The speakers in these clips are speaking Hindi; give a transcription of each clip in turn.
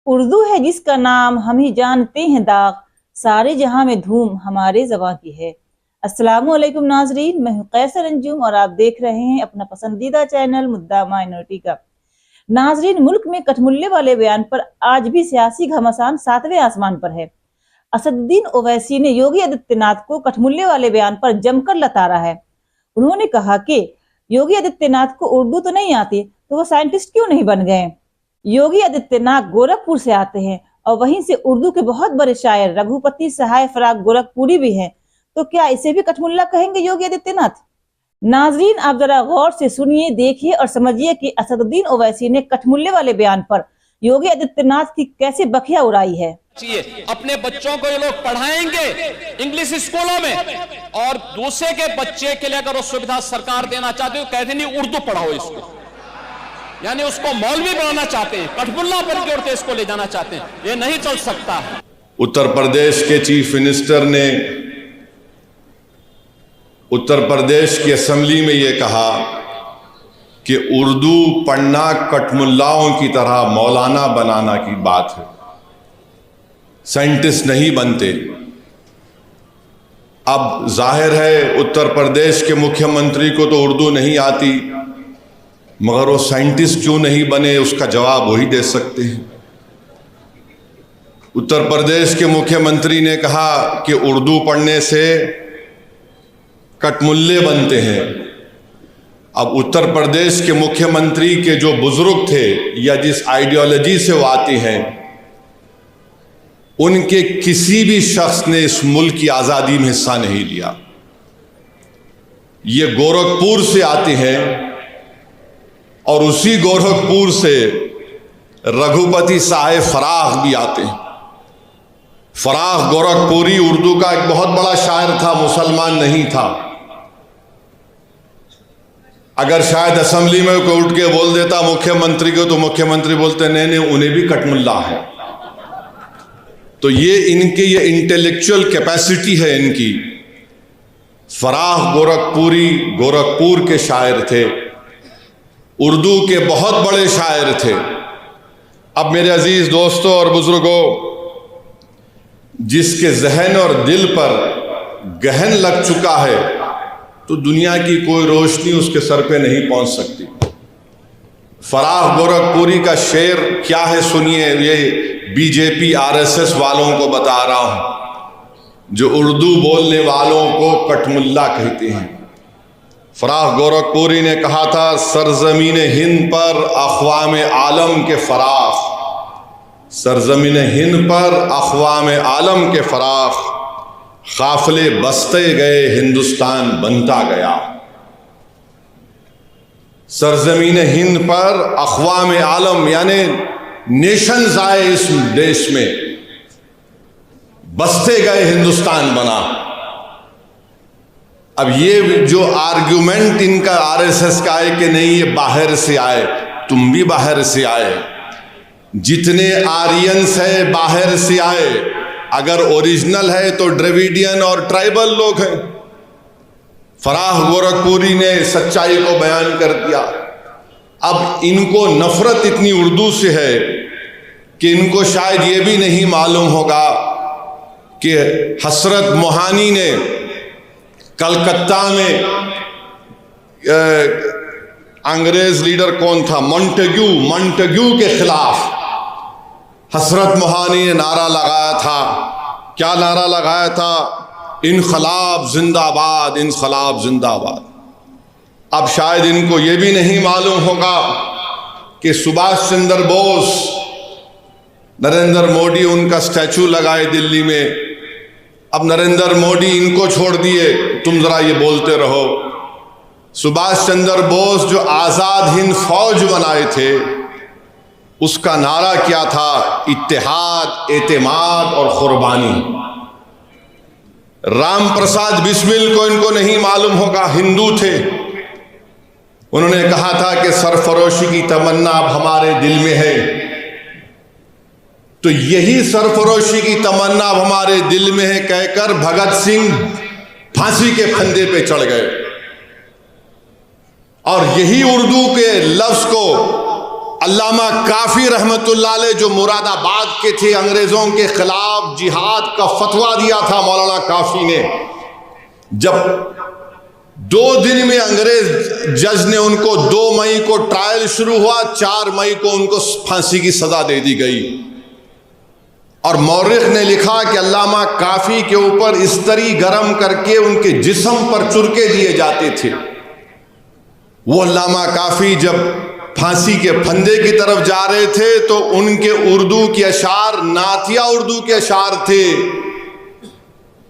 उर्दू है जिसका नाम हम ही जानते हैं दाग, सारे जहां में धूम हमारे ज़बां की है। अस्सलामु अलैकुम नाजरीन, मैं हूं कैसर अंजुम और आप देख रहे हैं अपना पसंदीदा चैनल मुद्दा माइनॉरिटी का। नाजरीन, मुल्क में कठमुल्ले वाले बयान पर आज भी सियासी घमासान 7वें आसमान पर है। असदुद्दीन ओवैसी ने योगी आदित्यनाथ को कठमुल्ले वाले बयान पर जमकर लताड़ा है। उन्होंने कहा कि योगी आदित्यनाथ को उर्दू तो नहीं आती तो वो साइंटिस्ट क्यों नहीं बन गए। योगी आदित्यनाथ गोरखपुर से आते हैं और वहीं से उर्दू के बहुत बड़े शायर रघुपति सहाय फराग गोरखपुरी भी हैं, तो क्या इसे भी कठमुल्ला कहेंगे योगी आदित्यनाथ? नाजरीन, आप जरा गौर से सुनिए, देखिए और समझिए कि असदुद्दीन ओवैसी ने कठमुल्ले वाले बयान पर योगी आदित्यनाथ की कैसे बखिया उड़ाई है। अपने बच्चों को ये लोग पढ़ाएंगे इंग्लिश स्कूलों में, और दूसरे के बच्चे के लिए अगर वो सुविधा सरकार देना चाहते हो, कहते नहीं उर्दू पढ़ाओ इसको, यानी उसको मौलवी बनाना चाहते हैं, कठमुल्ला बन के उड़ते इसको ले जाना चाहते हैं। ये नहीं चल सकता है। उत्तर प्रदेश के चीफ मिनिस्टर ने उत्तर प्रदेश की असेंबली में ये कहा कि उर्दू पढ़ना कठमुल्लाओं की तरह मौलाना बनाना की बात है, साइंटिस्ट नहीं बनते। अब जाहिर है उत्तर प्रदेश के मुख्यमंत्री को तो उर्दू नहीं आती, मगर वो साइंटिस्ट क्यों नहीं बने, उसका जवाब वही दे सकते हैं। उत्तर प्रदेश के मुख्यमंत्री ने कहा कि उर्दू पढ़ने से कठमुल्ले बनते हैं। अब उत्तर प्रदेश के मुख्यमंत्री के जो बुजुर्ग थे या जिस आइडियोलॉजी से वो आते हैं, उनके किसी भी शख्स ने इस मुल्क की आज़ादी में हिस्सा नहीं लिया। ये गोरखपुर से आते हैं और उसी गोरखपुर से रघुपति साहेब फराग भी आते हैं। फराग गोरखपुरी उर्दू का एक बहुत बड़ा शायर था, मुसलमान नहीं था। अगर शायद असेंबली में कोई उठ के बोल देता मुख्यमंत्री को, तो मुख्यमंत्री बोलते नहीं नहीं उन्हें भी कठमुल्ला है। तो ये इनकी ये इंटेलेक्चुअल कैपेसिटी है इनकी। फराग गोरखपुरी गोरखपुर के शायर थे, उर्दू के बहुत बड़े शायर थे। अब मेरे अजीज दोस्तों और बुजुर्गों, जिसके जहन और दिल पर गहन लग चुका है, तो दुनिया की कोई रोशनी उसके सर पे नहीं पहुंच सकती। फराग गोरखपुरी का शेर क्या है सुनिए, ये बीजेपी आरएसएस वालों को बता रहा हूं, जो उर्दू बोलने वालों को कठमुल्ला कहते हैं। फराग गोरखपुरी ने कहा था, सरजमीन हिंद पर अक़वाम आलम के फराख, सरजमीन हिंद पर अक़वाम आलम के फराख, काफिले बसते गए हिंदुस्तान बनता गया। सरजमीन हिंद पर अक़वाम आलम यानी नेशंस आए इस देश में, बसते गए हिंदुस्तान बना। अब ये जो आर्ग्यूमेंट इनका आरएसएस का है कि नहीं ये बाहर से आए, तुम भी बाहर से आए, जितने आर्यंस है बाहर से आए, अगर ओरिजिनल है तो द्रविडियन और ट्राइबल लोग हैं। फराग गोरखपुरी ने सच्चाई को बयान कर दिया। अब इनको नफरत इतनी उर्दू से है कि इनको शायद ये भी नहीं मालूम होगा कि हसरत मोहानी ने कलकत्ता में अंग्रेज लीडर कौन था, मॉन्टेग्यू के खिलाफ हसरत मोहानी ने नारा लगाया था। क्या नारा लगाया था? इनकलाब जिंदाबाद, इनकलाब जिंदाबाद। अब शायद इनको ये भी नहीं मालूम होगा कि सुभाष चंद्र बोस, नरेंद्र मोदी उनका स्टैचू लगाए दिल्ली में। अब नरेंद्र मोदी इनको छोड़ दिए, तुम जरा ये बोलते रहो। सुभाष चंद्र बोस जो आजाद हिंद फौज बनाए थे, उसका नारा क्या था? इत्तेहाद, एतेमाद और कुर्बानी। राम प्रसाद बिस्मिल को इनको नहीं मालूम होगा, हिंदू थे। उन्होंने कहा था कि सरफरोशी की तमन्ना अब हमारे दिल में है। तो यही सरफरोशी की तमन्ना अब हमारे दिल में है कहकर भगत सिंह फांसी के फंदे पे चढ़ गए। और यही उर्दू के लफ्ज को अल्लामा काफी रहमतुल्लाह अलैह जो मुरादाबाद के थे, अंग्रेजों के खिलाफ जिहाद का फतवा दिया था मौलाना काफी ने। जब 2 दिन में अंग्रेज जज ने उनको 2 मई को ट्रायल शुरू हुआ, 4 मई को उनको फांसी की सजा दे दी गई। और मौरिख ने लिखा कि अल्लामा काफी के ऊपर इस्तरी गरम करके उनके जिस्म पर चुरके दिए जाते थे। वो अल्लामा काफी जब फांसी के फंदे की तरफ जा रहे थे तो उनके उर्दू के अशार नातिया उर्दू के अशार थे।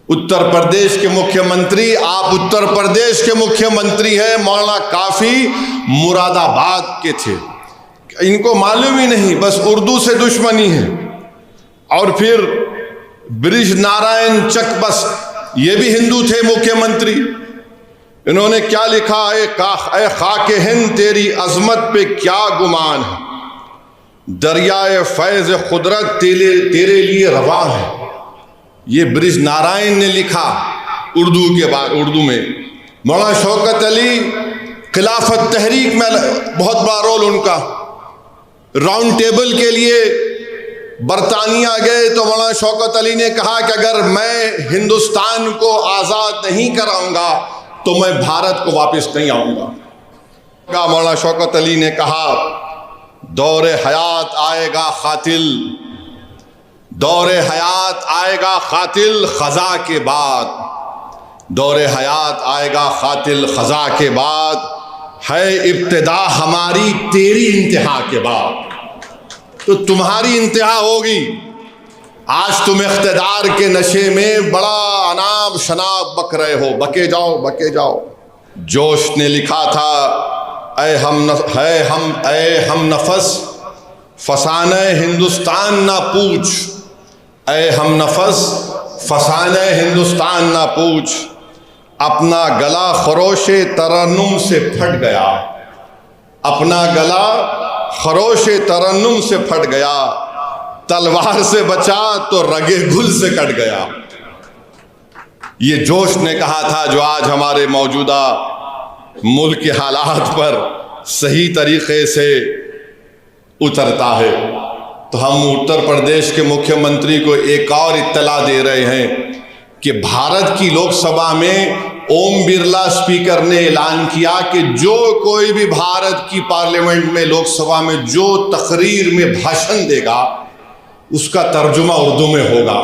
उत्तर प्रदेश के मुख्यमंत्री, आप उत्तर प्रदेश के मुख्यमंत्री हैं, मौलाना काफी मुरादाबाद के थे। इनको मालूम ही नहीं, बस उर्दू से दुश्मनी है। और फिर ब्रिज नारायण चकबस, ये भी हिंदू थे मुख्यमंत्री। इन्होंने क्या लिखा, ए खाके हिंद तेरी अजमत पे क्या गुमान है, दरियाए फैज कुदरत तेरे लिए रवा है। ये ब्रिज नारायण ने लिखा उर्दू के बाद, उर्दू में। मौलाना शौकत अली, खिलाफत तहरीक में बहुत बड़ा रोल उनका। राउंड टेबल के लिए बरतानिया गए तो मौलाना शौकत अली ने कहा कि अगर मैं हिंदुस्तान को आज़ाद नहीं कराऊंगा तो मैं भारत को वापस नहीं आऊंगा। मौलाना शौकत अली ने कहा, दौरे हयात आएगा खातिल, दौरे हयात आएगा खातिल खजा के बाद, दौरे हयात आएगा खातिल खजा के बाद, है इब्तिदा हमारी तेरी इंतहा के बाद। तो तुम्हारी इंतहा होगी। आज तुम इख्तिदार के नशे में बड़ा अनाब शनाब बक रहे हो, बके जाओ बके जाओ। जोश ने लिखा था, ऐ हम नफस फसाने हिंदुस्तान ना पूछ, ऐ हम नफस फसाने हिंदुस्तान ना पूछ, अपना गला खरोशे तरन्नुम से फट गया, अपना गला खरोशे तरन्नुम से फट गया, तलवार से बचा तो रगे गुल से कट गया। ये जोश ने कहा था, जो आज हमारे मौजूदा मुल्क के हालात पर सही तरीके से उतरता है। तो हम उत्तर प्रदेश के मुख्यमंत्री को एक और इत्तला दे रहे हैं कि भारत की लोकसभा में ओम बिरला स्पीकर ने ऐलान किया कि जो कोई भी भारत की पार्लियामेंट में, लोकसभा में जो तकरीर में भाषण देगा उसका तर्जुमा उर्दू में होगा।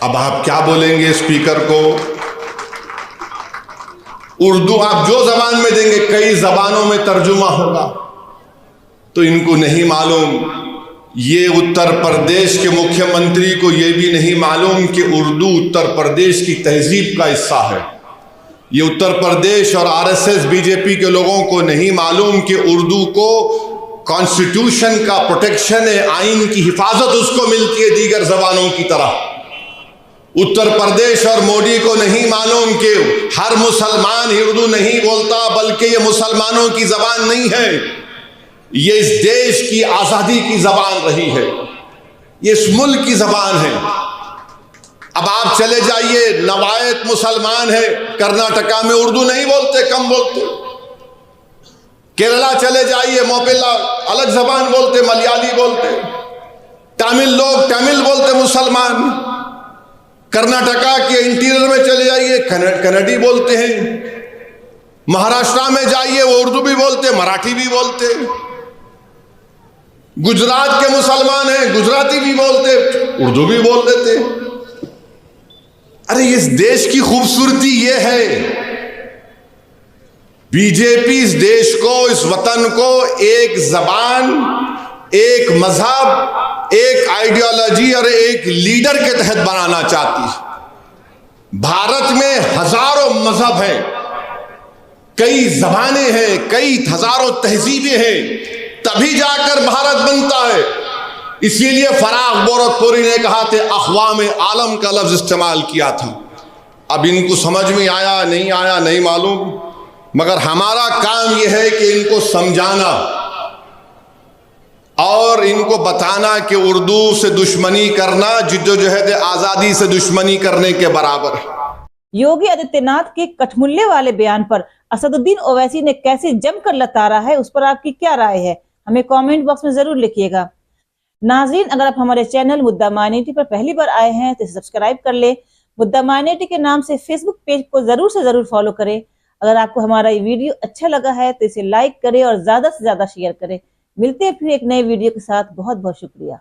अब आप क्या बोलेंगे स्पीकर को? उर्दू आप जो जबान में देंगे, कई जबानों में तर्जुमा होगा। तो इनको नहीं मालूम, ये उत्तर प्रदेश के मुख्यमंत्री को ये भी नहीं मालूम कि उर्दू उत्तर प्रदेश की तहजीब का हिस्सा है। ये उत्तर प्रदेश और आरएसएस बीजेपी के लोगों को नहीं मालूम कि उर्दू को कॉन्स्टिट्यूशन का प्रोटेक्शन है, आइन की हिफाजत उसको मिलती है दीगर जबानों की तरह। उत्तर प्रदेश और मोदी को नहीं मालूम कि हर मुसलमान ही उर्दू नहीं बोलता, बल्कि ये मुसलमानों की जबान नहीं है, ये इस देश की आजादी की जबान रही है, ये इस मुल्क की जबान है। अब आप चले जाइए, नवायत मुसलमान है, कर्नाटका में उर्दू नहीं बोलते, कम बोलते। केरला चले जाइए, मोपिला अलग जबान बोलते, मलयाली बोलते। तमिल लोग तमिल बोलते मुसलमान। कर्नाटका के इंटीरियर में चले जाइए, कन्नड़ी बोलते हैं। महाराष्ट्र में जाइए, वो उर्दू भी बोलते, मराठी भी बोलते। गुजरात के मुसलमान हैं, गुजराती भी बोलते, उर्दू भी बोल देते। अरे इस देश की खूबसूरती ये है, बीजेपी इस देश को, इस वतन को एक जबान, एक मजहब, एक आइडियोलॉजी और एक लीडर के तहत बनाना चाहती है। भारत में हजारों मजहब हैं, कई जबानें हैं, कई हजारों तहजीबें हैं, तभी जाकर भारत बनता है। इसीलिए फराग गोरखपुरी ने कहा था, अक़वाम आलम का लफ्ज इस्तेमाल किया था। अब इनको समझ में आया नहीं आया नहीं मालूम, मगर हमारा काम यह है कि इनको समझाना और इनको बताना कि उर्दू से दुश्मनी करना जिद्दोजहद आजादी से दुश्मनी करने के बराबर है। योगी आदित्यनाथ के कठमुल्ले वाले बयान पर असदुद्दीन ओवैसी ने कैसे जमकर लताड़ा है, उस पर आपकी क्या राय है, हमें कमेंट बॉक्स में जरूर लिखिएगा। नाजरीन, अगर आप हमारे चैनल मुद्दा माइनॉरिटी पर पहली बार आए हैं तो इसे सब्सक्राइब कर ले। मुद्दा माइनॉरिटी के नाम से फेसबुक पेज को जरूर से जरूर फॉलो करें। अगर आपको हमारा ये वीडियो अच्छा लगा है तो इसे लाइक करें और ज्यादा से ज्यादा शेयर करें। मिलते हैं फिर एक नए वीडियो के साथ। बहुत बहुत शुक्रिया।